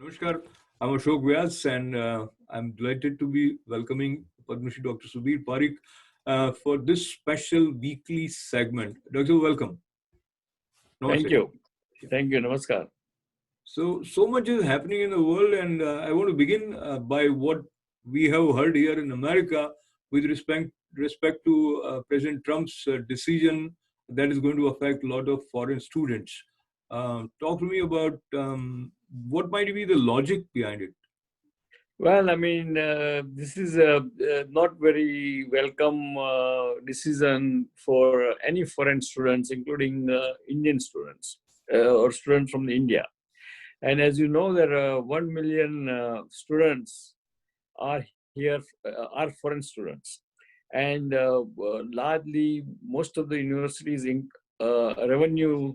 Namaskar, I'm Ashok Vyas, and I'm delighted to be welcoming Padma Shri Dr. Sudhir Parikh for this special weekly segment. Doctor, welcome. Thank Namaste. you. Thank you. Namaskar. So much is happening in the world, and I want to begin by what we have heard here in America with respect to President Trump's decision that is going to affect a lot of foreign students. Talk to me about what might be the logic behind it. Well, I mean, this is a not very welcome decision for any foreign students, including Indian students or students from India. And as you know, there are 1 million students are here, are foreign students. And largely, most of the universities' revenue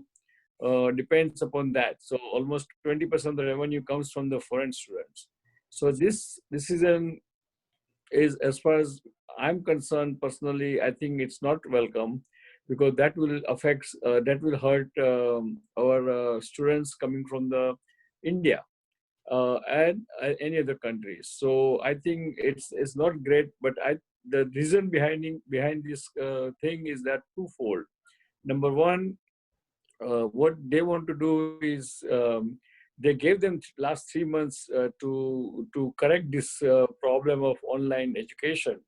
depends upon that. So almost 20% of the revenue comes from the foreign students. So this decision is, as far as I'm concerned personally, I think it's not welcome because that will affect, that will hurt our students coming from the India and any other countries. So I think it's not great, but the reason behind this thing is that twofold. Number one, what they want to do is they gave them last 3 months to correct this problem of online education,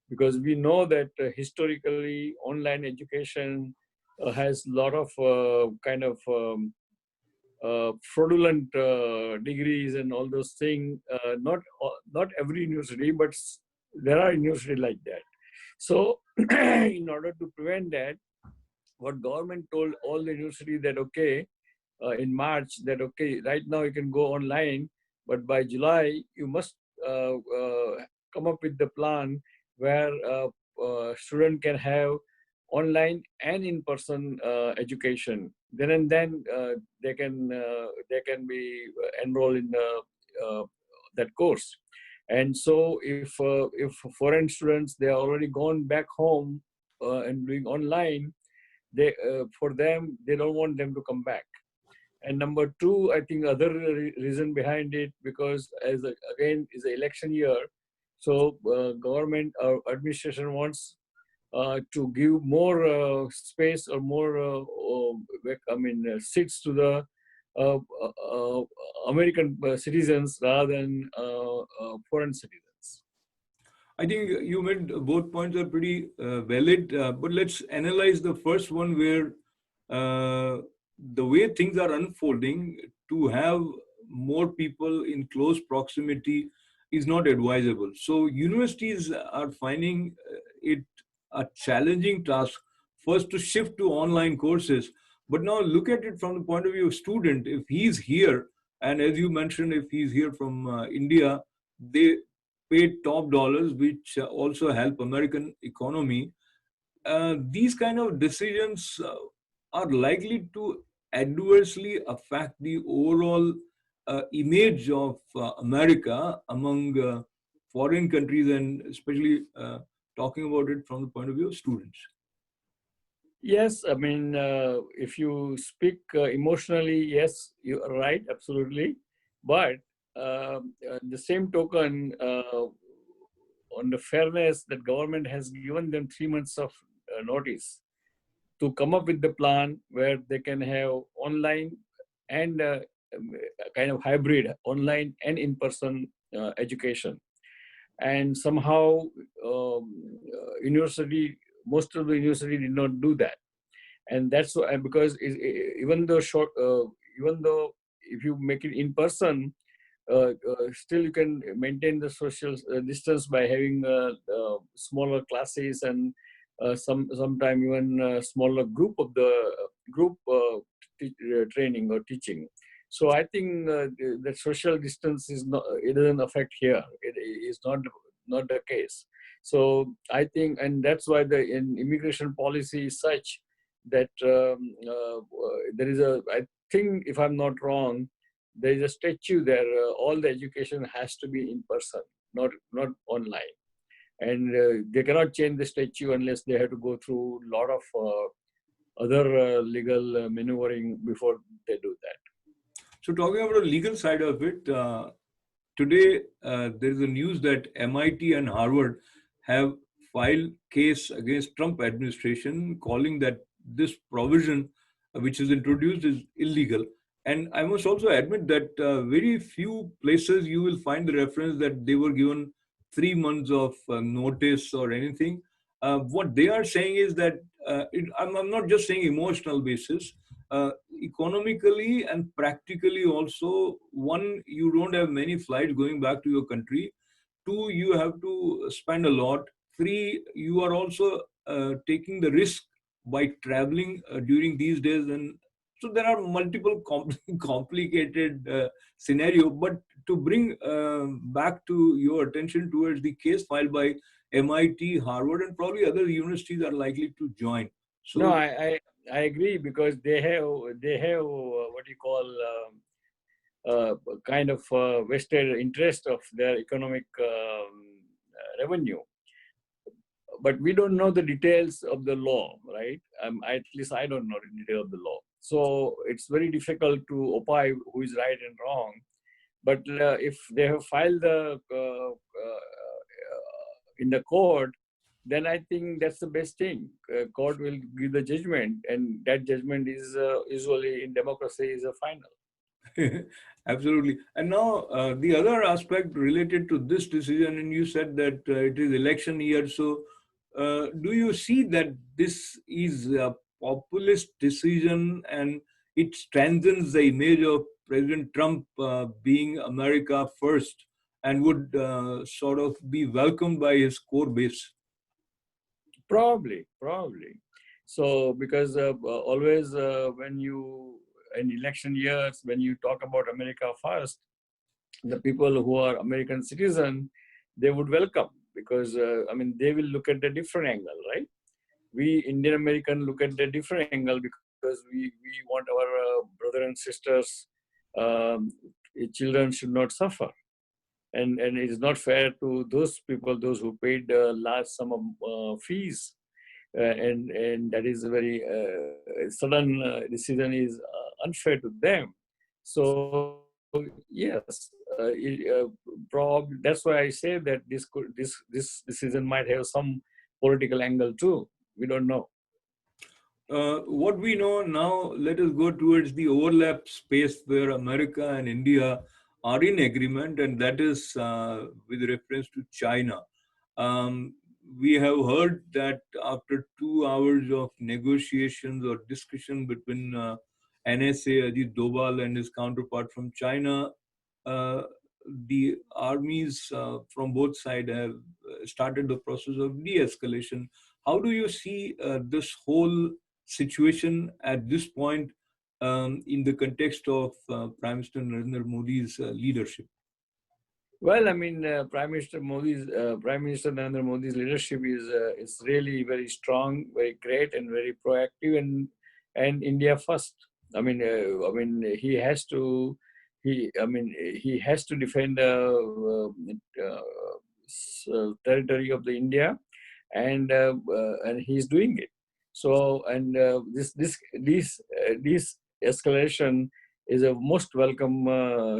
because we know that historically online education has a lot of kind of fraudulent degrees and all those things. Not every university, but there are universities like that. So in order to prevent that, what government told all the university that okay, in March, that okay, right now you can go online, but by July you must come up with the plan where student can have online and in-person education. Then and then they can be enrolled in that course. And so if foreign students, they are already gone back home and doing online, they for them, they don't want them to come back. And number two, I think other reason behind it, because again is the election year, so government or administration wants to give more space or more seats to the American citizens rather than foreign citizens. I think you made both points are pretty valid, but let's analyze the first one where the way things are unfolding, to have more people in close proximity is not advisable. So universities are finding it a challenging task first to shift to online courses. But now look at it from the point of view of student. If he's here, and as you mentioned, if he's here from India, they paid top dollars, which also help American economy. These kind of decisions are likely to adversely affect the overall image of America among foreign countries, and especially talking about it from the point of view of students. Yes, I mean, if you speak emotionally, yes, you are right, absolutely. But the same token, on the fairness, that government has given them 3 months of notice to come up with the plan where they can have online and kind of hybrid online and in-person education. And somehow most of the university did not do that. And that's why, because even though if you make it in person, still you can maintain the social distance by having smaller classes and sometime even a smaller group of the training or teaching. So I think that social distance is not, it doesn't affect here. It is not the case. So I think, and that's why the immigration policy is such that there is I think, if I'm not wrong, there is a statute there. All the education has to be in person, not online. And they cannot change the statute unless they have to go through a lot of other legal maneuvering before they do that. So talking about the legal side of it, today there is a news that MIT and Harvard have filed case against Trump administration, calling that this provision which is introduced is illegal. And I must also admit that very few places you will find the reference that they were given 3 months of notice or anything. What they are saying is that I'm not just saying emotional basis. Economically and practically also, one, you don't have many flights going back to your country. Two, you have to spend a lot. Three, you are also taking the risk by traveling during these days. And so there are multiple complicated scenario. But to bring back to your attention towards the case filed by MIT, Harvard, and probably other universities are likely to join. No, So I agree, because they have what you call kind of vested interest of their economic revenue. But we don't know the details of the law, right? At least I don't know the detail of the law. So it's very difficult to opine who is right and wrong. But if they have filed in the court, then I think that's the best thing. Court will give the judgment, and that judgment is usually in democracy is a final. absolutely. And now the other aspect related to this decision, and you said that it is election year. So do you see that this is a populist decision and it strengthens the image of President Trump being America first and would sort of be welcomed by his core base? Probably. So because always when you in election years, when you talk about America first, the people who are American citizen, they would welcome, because I mean they will look at a different angle, right? We Indian American look at a different angle, because we want our brother and sisters, um, children should not suffer, and it is not fair to those people, those who paid large sum of fees, and that is a very sudden decision is unfair to them. So yes, probably that's why I say that this decision might have some political angle too. We don't know. What we know now, let us go towards the overlap space where America and India are in agreement, and that is with reference to China. Um, we have heard that after 2 hours of negotiations or discussion between NSA, Ajit Doval, and his counterpart from China, uh, the armies from both sides have started the process of de-escalation. How do you see this whole situation at this point in the context of Prime Minister Narendra Modi's leadership? Well, I mean, Prime Minister Narendra Modi's leadership is really very strong, very great, and very proactive, and India first. I mean, he has to defend territory of the India, and he's doing it. So, and this escalation is a most welcome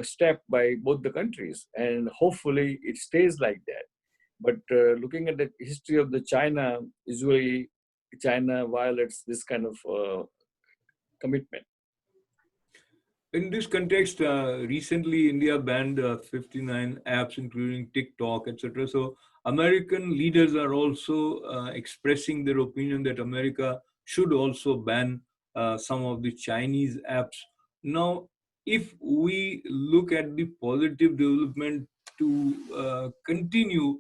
step by both the countries, and hopefully it stays like that. But looking at the history of the China, usually China violates this kind of commitment. In this context, recently India banned 59 apps, including TikTok, etc. So American leaders are also expressing their opinion that America should also ban some of the Chinese apps. Now, if we look at the positive development to continue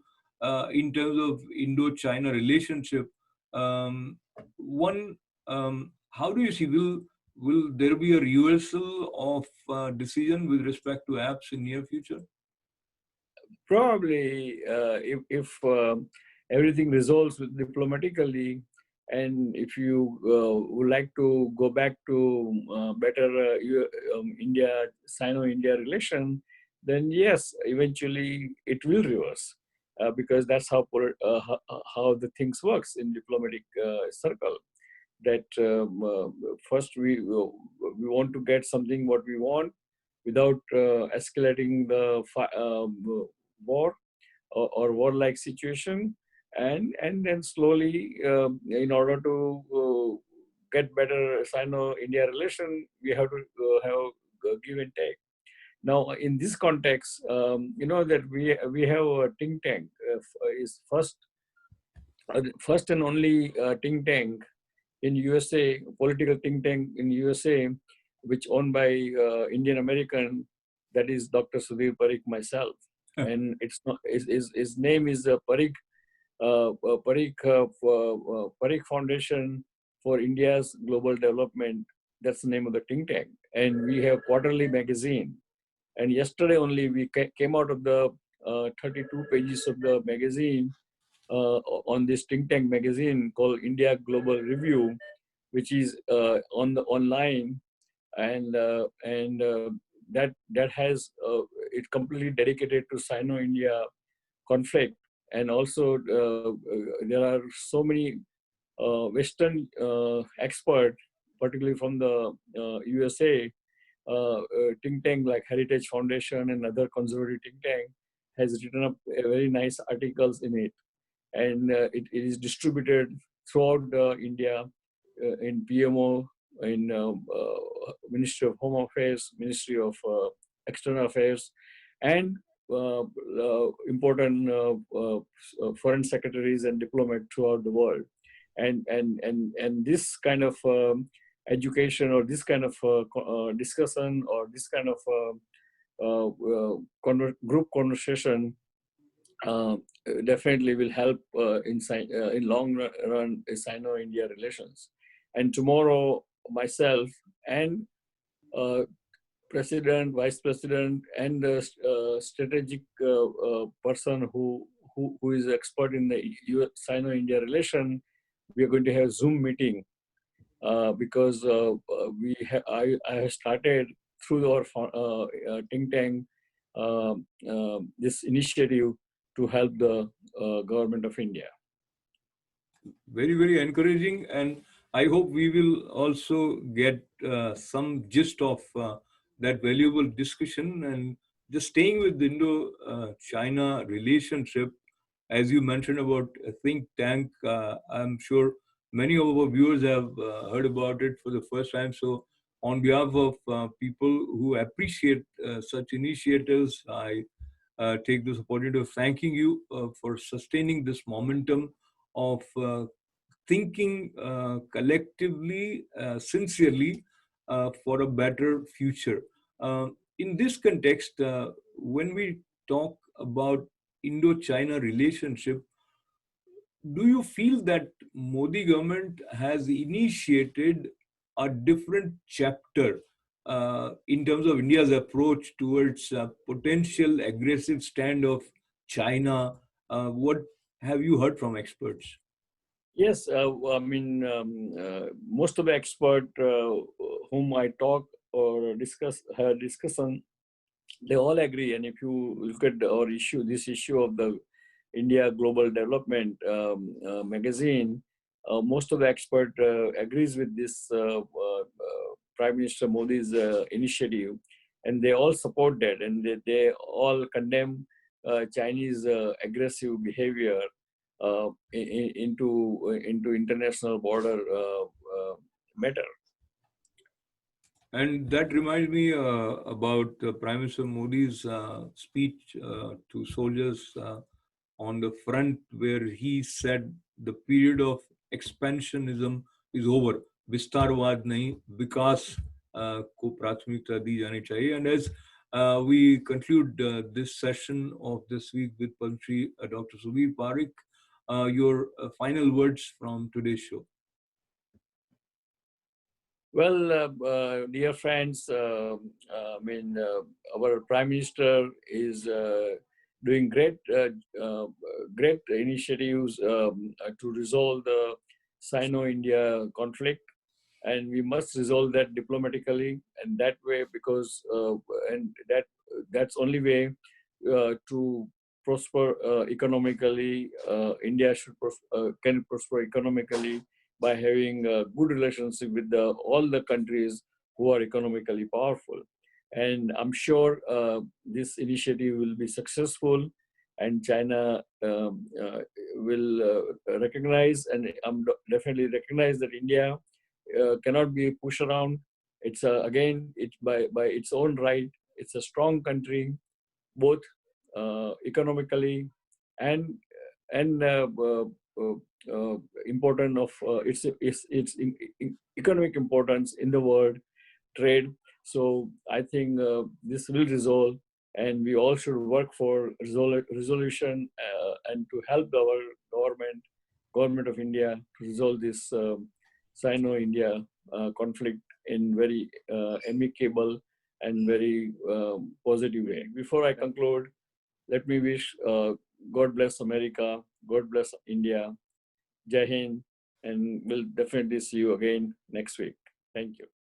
in terms of Indo-China relationship, one, how do you see, will there be a reversal of decision with respect to apps in near future? Probably, if everything resolves diplomatically, and if you would like to go back to better India Sino-India relation, then yes, eventually it will reverse, because that's how the things works in diplomatic circle. That first we want to get something what we want, without escalating the war or war-like situation, and then slowly, in order to get better Sino-India relation, we have to have give and take. Now, in this context, that we have a think tank, is first and only think tank in USA, political think tank in USA, which owned by Indian American, that is Dr. Sudhir Parikh, myself, and it's not his name is Parikh Foundation for India's Global Development. That's the name of the think tank, and we have quarterly magazine. And yesterday only we came out of the 32 pages of the magazine on this think tank magazine called India Global Review, which is on the online, and that has it completely dedicated to Sino-India conflict, and also there are so many Western experts, particularly from the USA, think tank like Heritage Foundation and other conservative think tank has written up very nice articles in it, and it is distributed throughout India in PMO, in Ministry of Home Affairs, Ministry of External Affairs, and important foreign secretaries and diplomats throughout the world. And this kind of education, or this kind of discussion, or this kind of group conversation definitely will help in long run Sino-India relations. And tomorrow, myself and President, Vice President, and the strategic person who is expert in the Sino-India relation, we are going to have Zoom meeting because I have started through our think tank this initiative to help the government of India. Very, very encouraging, and I hope we will also get some gist of that valuable discussion. And just staying with the Indo-China relationship, as you mentioned about a think tank, I'm sure many of our viewers have heard about it for the first time. So, on behalf of people who appreciate such initiatives, I take this opportunity of thanking you for sustaining this momentum of thinking collectively, sincerely, for a better future. In this context, when we talk about Indo-China relationship, do you feel that Modi government has initiated a different chapter in terms of India's approach towards potential aggressive stand of China? What have you heard from experts? Yes, I mean, most of the experts whom I talk or have discussion, they all agree. And if you look at our issue, this issue of the India Global Development magazine, most of the expert agrees with this Prime Minister Modi's initiative, and they all support that, and they all condemn Chinese aggressive behavior into international border matter. And that reminds me about Prime Minister Modi's speech to soldiers on the front, where he said the period of expansionism is over. Vistarvad nahi, vikas ko प्राथमिकता दी जानी चाहिए. And as we conclude this session of this week with Padma Shri Dr. Sudhir Parikh, your final words from today's show. Well, dear friends, I mean, our Prime Minister is doing great initiatives to resolve the Sino-India conflict, and we must resolve that diplomatically, and that way, because that's only way to prosper economically. India can prosper economically by having a good relationship with all the countries who are economically powerful. And I'm sure this initiative will be successful, and China will recognize, and definitely recognize that India cannot be pushed around. It's again, it's by its own right. It's a strong country, both economically and uh, important of its economic importance in the world trade. So I think this will resolve, and we all should work for resolution and to help our government of India to resolve this Sino-India conflict in very amicable and very positive way. Before I conclude, let me wish God bless America, God bless India, Jai Hind, and we'll definitely see you again next week. Thank you.